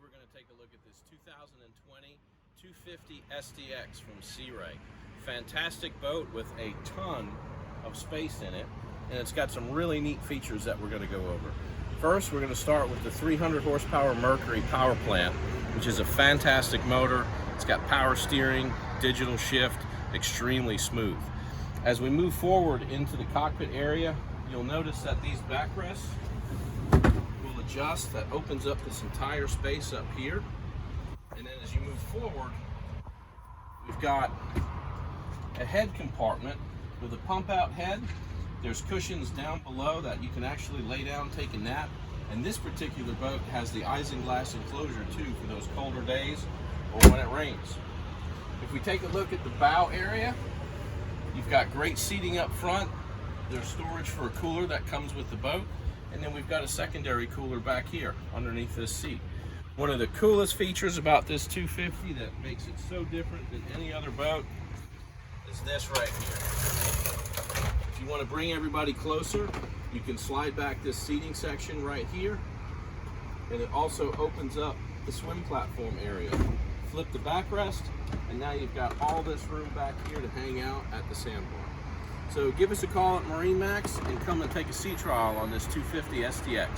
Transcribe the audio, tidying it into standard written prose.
we're going to take a look at this 2020 250 SDX from Sea Ray. Fantastic boat with a ton of space in it, and it's got some really neat features that we're going to go over. First, we're going to start with the 300 horsepower Mercury power plant, which is a fantastic motor. It's got power steering, digital shift, extremely smooth. As we move forward into the cockpit area, you'll notice that these backrests will adjust. That opens up this entire space up here. And then as you move forward, we've got a head compartment with a pump out head. There's cushions down below that you can actually lay down, take a nap. And this particular boat has the isinglass enclosure too for those colder days or when it rains. If we take a look at the bow area, you've got great seating up front. There's storage for a cooler that comes with the boat. And then we've got a secondary cooler back here underneath this seat. One of the coolest features about this 250 that makes it so different than any other boat is this right here. If you want to bring everybody closer, you can slide back this seating section right here. And it also opens up the swim platform area. Flip the backrest, and now you've got all this room back here to hang out at the sandbar. So give us a call at MarineMax and come and take a sea trial on this 250 SDX.